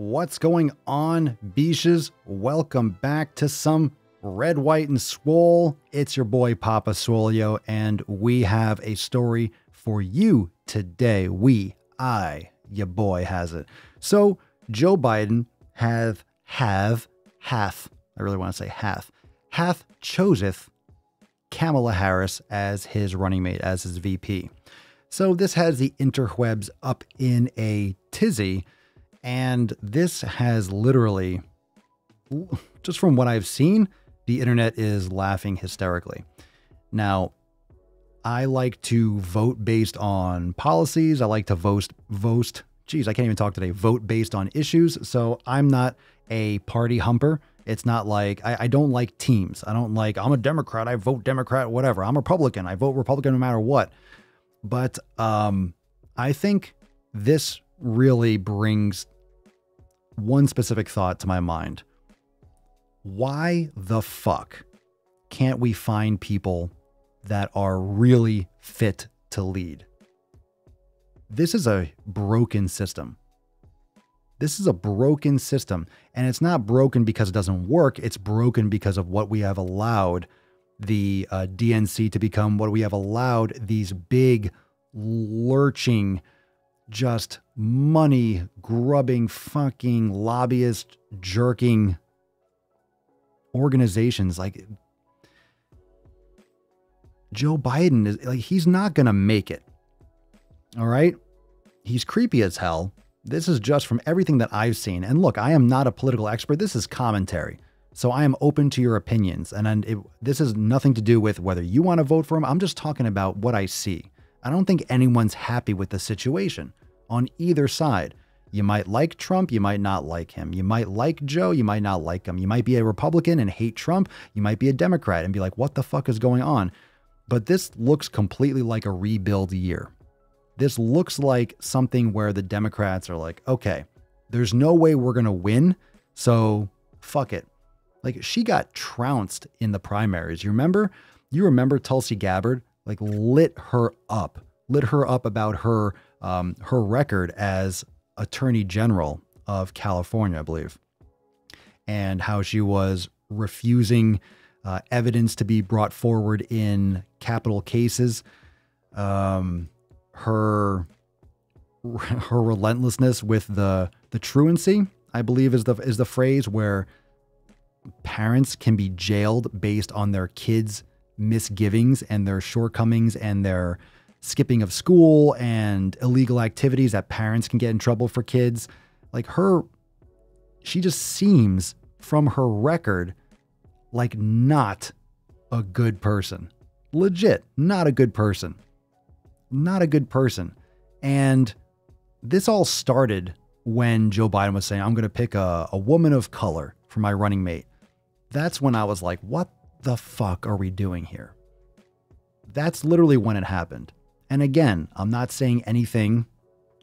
What's going on, beaches? Welcome back to some Red, White, and Swole. It's your boy, Papa Swolio, and we have a story for you today. Your boy has it. So, Joe Biden hath, I really want to say hath choseth Kamala Harris as his running mate, as his VP. So this has the interwebs up in a tizzy, and this has literally, just from what I've seen, the internet is laughing hysterically. Now, I like to vote based on policies. I like to vote based on issues. So I'm not a party humper. It's not like, I don't like teams. I'm a Democrat, I vote Democrat, whatever. I'm a Republican, I vote Republican no matter what. But I think this really brings one specific thought to my mind. Why the fuck can't we find people that are really fit to lead? This is a broken system. This is a broken system, and it's not broken because it doesn't work. It's broken because of what we have allowed the DNC to become, what we have allowed these big, lurching, just money grubbing, fucking lobbyist jerking organizations. Like, Joe Biden is like, he's not going to make it. All right. He's creepy as hell. This is just from everything that I've seen. And look, I am not a political expert. This is commentary. So I am open to your opinions. And this has nothing to do with whether you want to vote for him. I'm just talking about what I see. I don't think anyone's happy with the situation on either side. You might like Trump. You might not like him. You might like Joe. You might not like him. You might be a Republican and hate Trump. You might be a Democrat and be like, what the fuck is going on? But this looks completely like a rebuild year. This looks like something where the Democrats are like, okay, there's no way we're going to win. So fuck it. Like, she got trounced in the primaries. You remember Tulsi Gabbard, like, lit her up about her record as Attorney General of California, I believe, and how she was refusing evidence to be brought forward in capital cases. Her relentlessness with the truancy, I believe, is the phrase, where parents can be jailed based on their kids' misgivings and their shortcomings and their skipping of school and illegal activities that parents can get in trouble for kids. Like, she just seems, from her record, like not a good person. Legit, not a good person. Not a good person. And this all started when Joe Biden was saying, I'm going to pick a woman of color for my running mate. That's when I was like, what the fuck are we doing here? That's literally when it happened. And again, I'm not saying anything.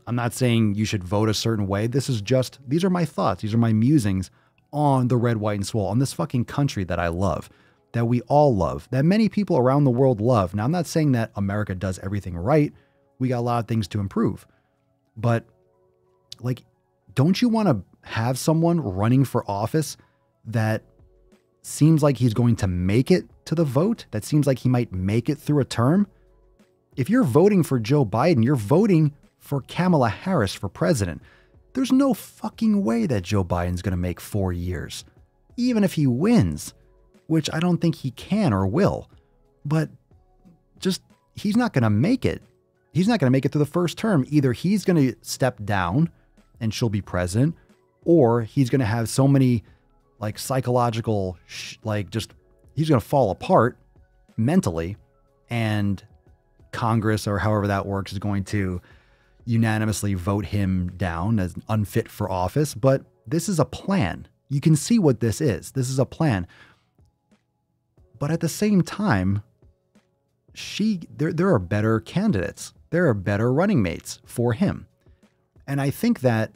I'm not saying you should vote a certain way. These are my thoughts. These are my musings on the Red, White, and Swole, on this fucking country that I love, that we all love, that many people around the world love. Now, I'm not saying that America does everything right. We got a lot of things to improve. But, like, don't you want to have someone running for office that seems like he's going to make it to the vote, that seems like he might make it through a term? If you're voting for Joe Biden, you're voting for Kamala Harris for president. There's no fucking way that Joe Biden's going to make 4 years, even if he wins, which I don't think he can or will. But just, he's not going to make it. He's not going to make it through the first term. Either he's going to step down and she'll be president, or he's going to have so many, like, psychological, he's going to fall apart mentally, and Congress, or however that works, is going to unanimously vote him down as unfit for office. But this is a plan. You can see what this is. This is a plan. But at the same time, there are better candidates. There are better running mates for him. And I think that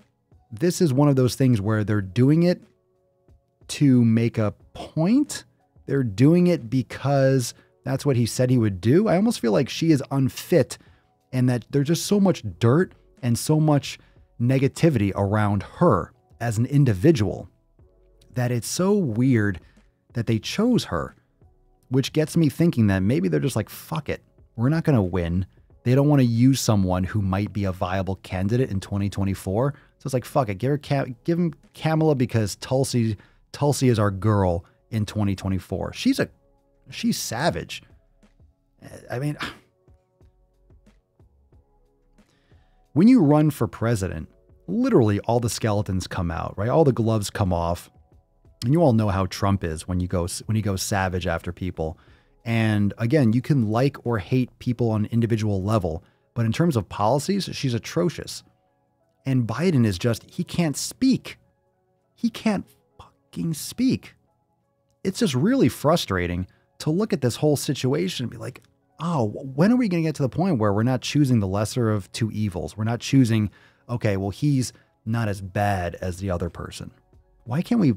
this is one of those things where they're doing it to make a point. They're doing it because that's what he said he would do. I almost feel like she is unfit, and that there's just so much dirt and so much negativity around her as an individual that it's so weird that they chose her, which gets me thinking that maybe they're just like, fuck it, we're not going to win. They don't want to use someone who might be a viable candidate in 2024. So it's like, fuck it, give him Kamala because Tulsi is our girl in 2024. She's savage. I mean, when you run for president, literally all the skeletons come out, right? All the gloves come off. And you all know how Trump is when he goes savage after people. And again, you can like or hate people on an individual level, but in terms of policies, she's atrocious. And Biden is just, he can't speak. He can't fucking speak. It's just really frustrating to look at this whole situation and be like, oh, when are we going to get to the point where we're not choosing the lesser of two evils? We're not choosing, okay, well, he's not as bad as the other person. Why can't we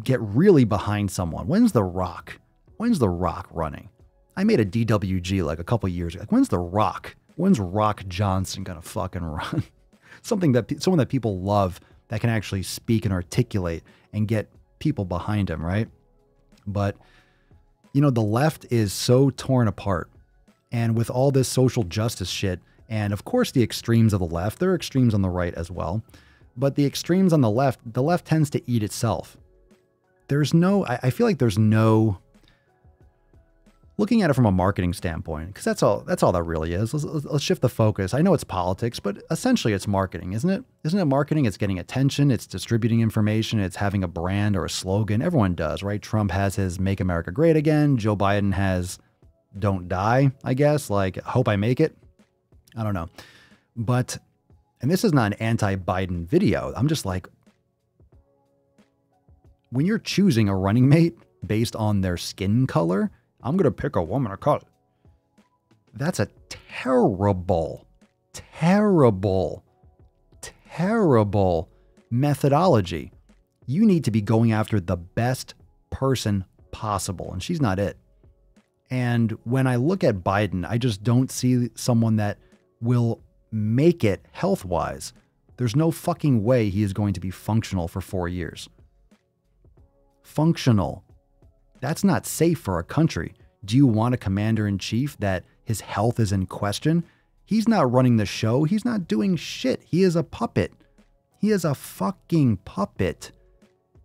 get really behind someone? When's The Rock running? I made a DWG like a couple years ago. Like, when's Rock Johnson gonna fucking run? Someone that people love, that can actually speak and articulate and get people behind him, right? But you know, the left is so torn apart, and with all this social justice shit, and of course the extremes of the left, there are extremes on the right as well, but the extremes on the left tends to eat itself. I feel like there's no, looking at it from a marketing standpoint, because that's all that really is. Let's shift the focus. I know it's politics, but essentially it's marketing, isn't it? Isn't it marketing? It's getting attention. It's distributing information. It's having a brand or a slogan. Everyone does, right? Trump has his Make America Great Again. Joe Biden has Don't Die, I guess. Like, hope I make it. I don't know. But, and this is not an anti-Biden video. I'm just like, when you're choosing a running mate based on their skin color, I'm going to pick a woman of color. That's a terrible methodology. You need to be going after the best person possible, and she's not it. And when I look at Biden, I just don't see someone that will make it health-wise. There's no fucking way he is going to be functional for 4 years. Functional. That's not safe for a country. Do you want a commander-in-chief that his health is in question? He's not running the show. He's not doing shit. He is a puppet. He is a fucking puppet.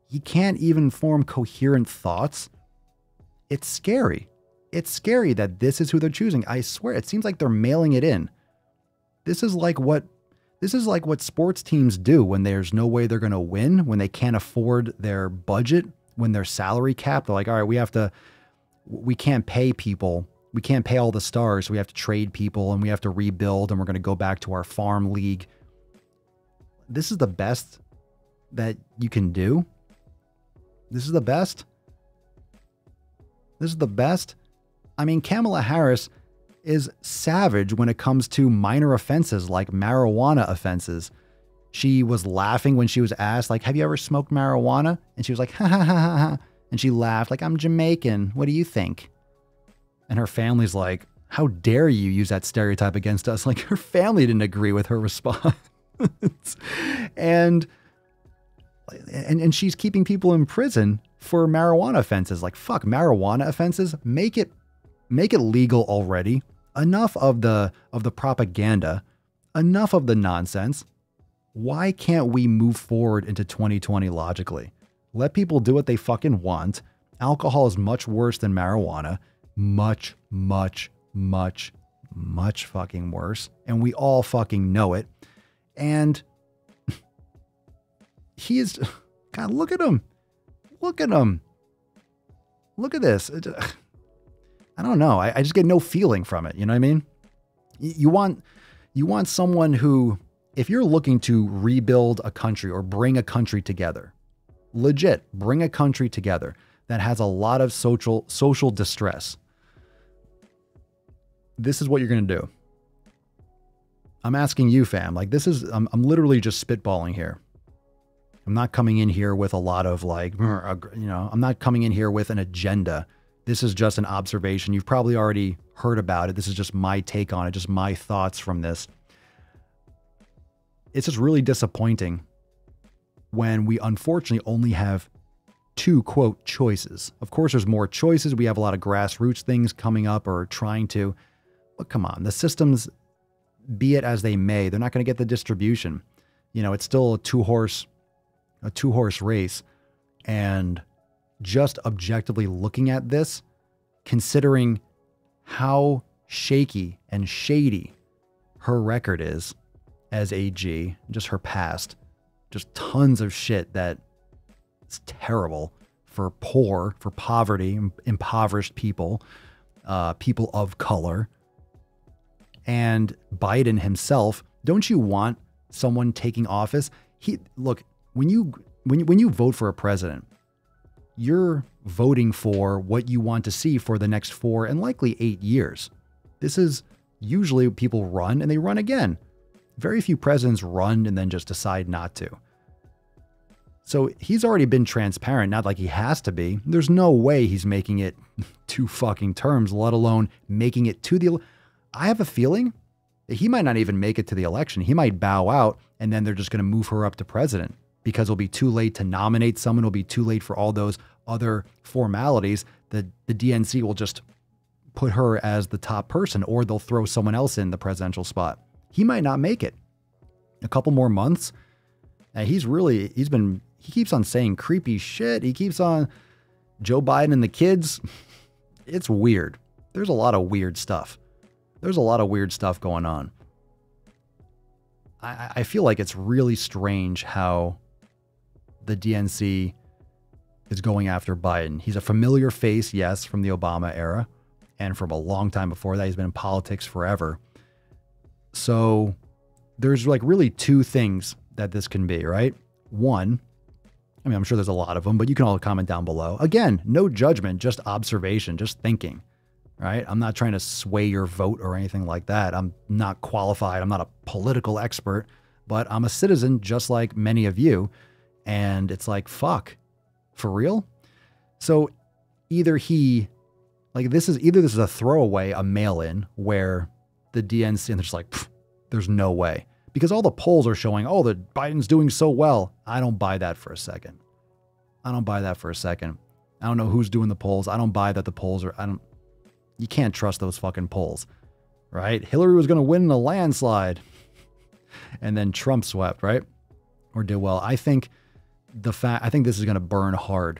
He can't even form coherent thoughts. It's scary. It's scary that this is who they're choosing. I swear, it seems like they're mailing it in. This is like what sports teams do when there's no way they're going to win, when they can't afford their budget, when they're salary capped. They're like, all right, we can't pay people. We can't pay all the stars. So we have to trade people and we have to rebuild, and we're going to go back to our farm league. This is the best that you can do. This is the best. This is the best. I mean, Kamala Harris is savage when it comes to minor offenses like marijuana offenses. She was laughing when she was asked, like, have you ever smoked marijuana? And she was like, ha ha ha ha ha. And she laughed like, I'm Jamaican. What do you think? And her family's like, how dare you use that stereotype against us? Like, her family didn't agree with her response. and she's keeping people in prison for marijuana offenses. Like, fuck, marijuana offenses, make it legal already. Enough of the propaganda, enough of the nonsense. Why can't we move forward into 2020 logically? Let people do what they fucking want. Alcohol is much worse than marijuana. Much, much, much, much fucking worse. And we all fucking know it. And he is, God, look at him. Look at him. Look at this. I don't know. I just get no feeling from it. You know what I mean? You want someone who, if you're looking to rebuild a country or bring a country together, legit bring a country together that has a lot of social distress, this is what you're going to do. I'm asking you, fam. Like, I'm literally just spitballing here. I'm not coming in here with a lot of I'm not coming in here with an agenda. This is just an observation. You've probably already heard about it. This is just my take on it, just my thoughts from this. It's just really disappointing when we unfortunately only have two, quote, choices. Of course, there's more choices. We have a lot of grassroots things coming up or trying to, but come on, the systems, be it as they may, they're not going to get the distribution. You know, it's still a two-horse race. And just objectively looking at this, considering how shaky and shady her record is as AG, just her past, just tons of shit that is terrible for poverty, impoverished people, people of color. And Biden himself, don't you want someone taking office? Look, when you vote for a president, you're voting for what you want to see for the next 4 and likely 8 years. This is usually people run and they run again. Very few presidents run and then just decide not to. So he's already been transparent, not like he has to be. There's no way he's making it 2 fucking terms, let alone making it to the... I have a feeling that he might not even make it to the election. He might bow out and then they're just going to move her up to president because it'll be too late to nominate someone. It'll be too late for all those other formalities. The DNC will just put her as the top person, or they'll throw someone else in the presidential spot. He might not make it. A couple more months. And he keeps on saying creepy shit. He keeps on Joe Biden and the kids. It's weird. There's a lot of weird stuff. There's a lot of weird stuff going on. I feel like it's really strange how the DNC is going after Biden. He's a familiar face, yes, from the Obama era and from a long time before that. He's been in politics forever. So there's like really 2 things that this can be, right? One, I mean, I'm sure there's a lot of them, but you can all comment down below. Again, no judgment, just observation, just thinking, right? I'm not trying to sway your vote or anything like that. I'm not qualified. I'm not a political expert, but I'm a citizen just like many of you. And it's like, fuck, for real? So either this is a throwaway, a mail-in where the DNC, and they're just like, there's no way. Because all the polls are showing, oh, the Biden's doing so well. I don't buy that for a second. I don't know who's doing the polls. I don't buy that the polls are, you can't trust those fucking polls, right? Hillary was going to win in a landslide. And then Trump swept, right? Or did well. I think this is going to burn hard.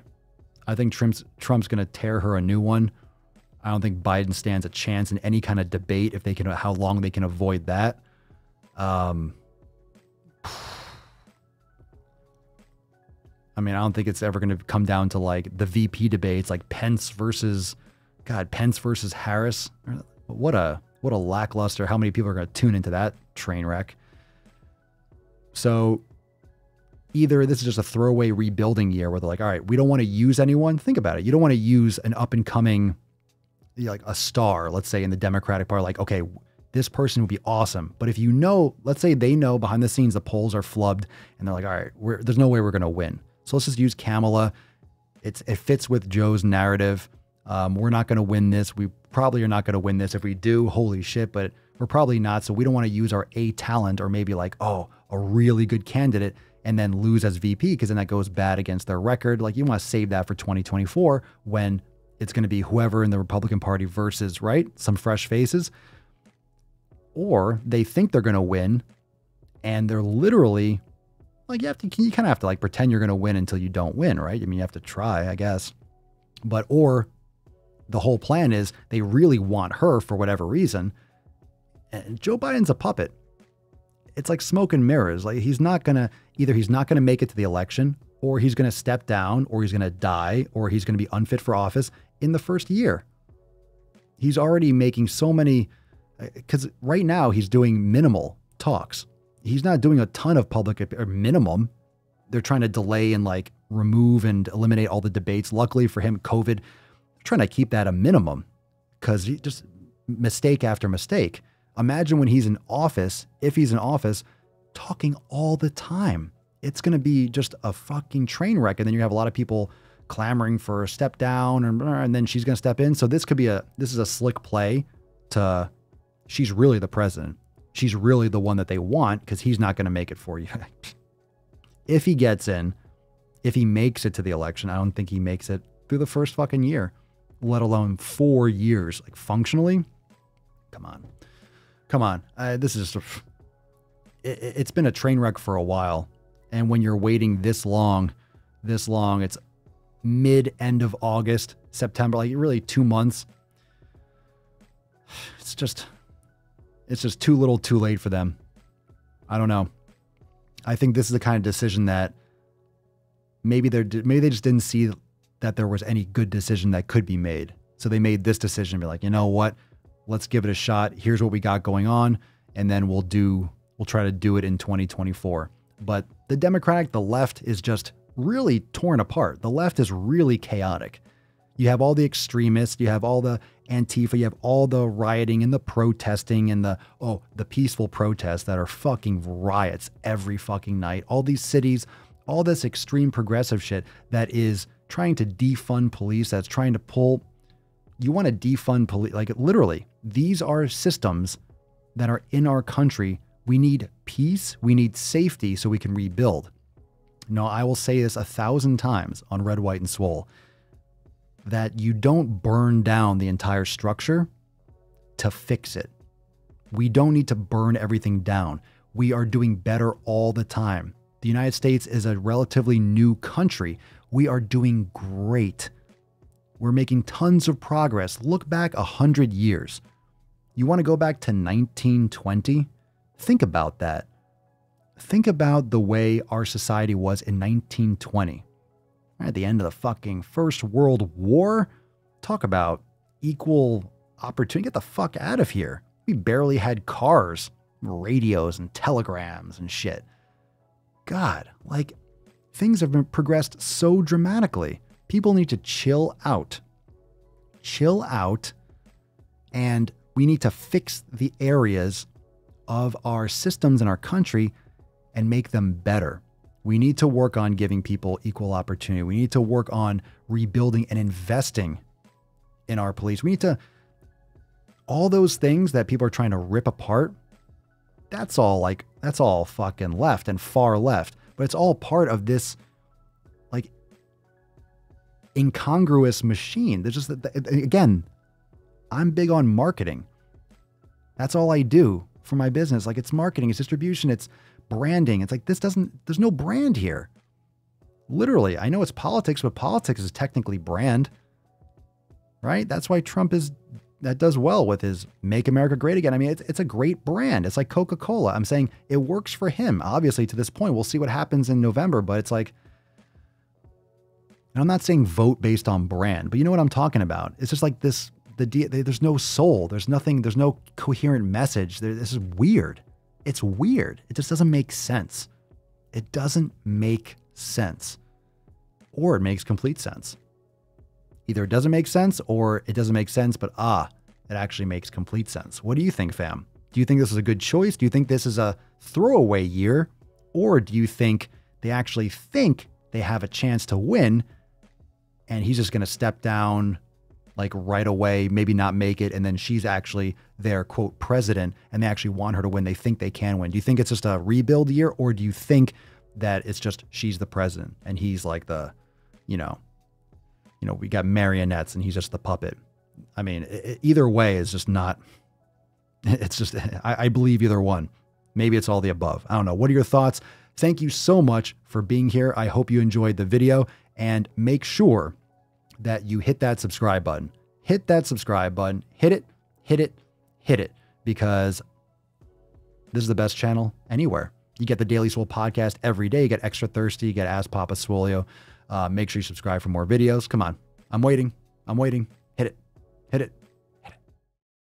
I think Trump's going to tear her a new one. I don't think Biden stands a chance in any kind of debate if they can, how long they can avoid that. I mean, I don't think it's ever going to come down to like the VP debates, like Pence versus Harris. What a lackluster. How many people are going to tune into that train wreck? So either this is just a throwaway rebuilding year where they're like, all right, we don't want to use anyone. Think about it. You don't want to use an up and coming, like a star, let's say in the Democratic Party, like, okay, this person would be awesome. But if you know, let's say they know behind the scenes, the polls are flubbed and they're like, all right, there's no way we're going to win. So let's just use Kamala. It fits with Joe's narrative. We're not going to win this. We probably are not going to win this. If we do, holy shit, but we're probably not. So we don't want to use our A talent or maybe like, oh, a really good candidate and then lose as VP because then that goes bad against their record. Like you want to save that for 2024 when it's going to be whoever in the Republican Party versus, right, some fresh faces. Or they think they're going to win and they're literally like, you kind of have to like pretend you're going to win until you don't win, right? I mean, you have to try, I guess. But, or the whole plan is they really want her for whatever reason. And Joe Biden's a puppet. It's like smoke and mirrors. Like he's not going to make it to the election, or he's going to step down, or he's going to die, or he's going to be unfit for office in the first year. He's already making so many, because right now he's doing minimal talks. He's not doing a ton of public, or minimum. They're trying to delay and like remove and eliminate all the debates. Luckily for him, COVID, they're trying to keep that a minimum because he just mistake after mistake. Imagine when he's in office, if he's in office, talking all the time. It's going to be just a fucking train wreck. And then you have a lot of people clamoring for a step down and then she's going to step in. So this is a slick play to, she's really the president. She's really the one that they want because he's not going to make it for you. if he gets in, if he makes it to the election. I don't think he makes it through the first fucking year, let alone 4 years. Like functionally, come on. This is, it's been a train wreck for a while. And when you're waiting this long, it's end of August, September, like really 2 months. It's just too little too late for them. I don't know. I think this is the kind of decision that maybe they just didn't see that there was any good decision that could be made. So they made this decision and be like, you know what? Let's give it a shot. Here's what we got going on. And then we'll try to do it in 2024. But the left is just really torn apart. The left is really chaotic. You have all the extremists, you have all the Antifa, you have all the rioting and the protesting and the peaceful protests that are fucking riots every fucking night. All these cities, all this extreme progressive shit that is trying to defund police, that's trying to pull, you want to defund police, like literally, these are systems that are in our country. We need peace, we need safety so we can rebuild. No, I will say this 1,000 times on Red, White, and Swole, that you don't burn down the entire structure to fix it. We don't need to burn everything down. We are doing better all the time. The United States is a relatively new country. We are doing great. We're making tons of progress. Look back 100 years. You want to go back to 1920? Think about that. Think about the way our society was in 1920. At the end of the fucking First World War, talk about equal opportunity. Get the fuck out of here. We barely had cars, radios, and telegrams and shit. God, like, things have been progressed so dramatically. People need to chill out. Chill out, and we need to fix the areas of our systems in our country and make them better. We need to work on giving people equal opportunity. We need to work on rebuilding and investing in our police. We need to, all those things that people are trying to rip apart, that's all fucking left and far left. But it's all part of this like incongruous machine. There's just, again, I'm big on marketing. That's all I do for my business. Like, it's marketing, it's distribution, it's branding. It's like, there's no brand here. Literally, I know it's politics, but politics is technically brand, right? That's why Trump that does well with his Make America Great Again. I mean, it's a great brand. It's like Coca-Cola. I'm saying it works for him. Obviously, to this point, we'll see what happens in November, but it's like, and I'm not saying vote based on brand, but you know what I'm talking about. It's just like this, there's no soul. There's nothing, there's no coherent message. This is weird. It's weird. It just doesn't make sense. It doesn't make sense. Or it makes complete sense. Either it doesn't make sense or it doesn't make sense, but it actually makes complete sense. What do you think, fam? Do you think this is a good choice? Do you think this is a throwaway year? Or do you think they actually think they have a chance to win and he's just going to step down like right away, maybe not make it, and then she's actually their, quote, president, and they actually want her to win. They think they can win. Do you think it's just a rebuild year, or do you think that it's just she's the president and he's like the, we got marionettes and he's just the puppet? I mean, either way is just not, it's just, I believe either one. Maybe it's all the above. I don't know. What are your thoughts? Thank you so much for being here. I hope you enjoyed the video, and make sure that you hit that subscribe button. Hit that subscribe button. Hit it, because this is the best channel anywhere. You get the Daily Swole podcast every day. You get Extra Thirsty. You get Ask Papa Swolio. Make sure you subscribe for more videos. Come on. I'm waiting. Hit it.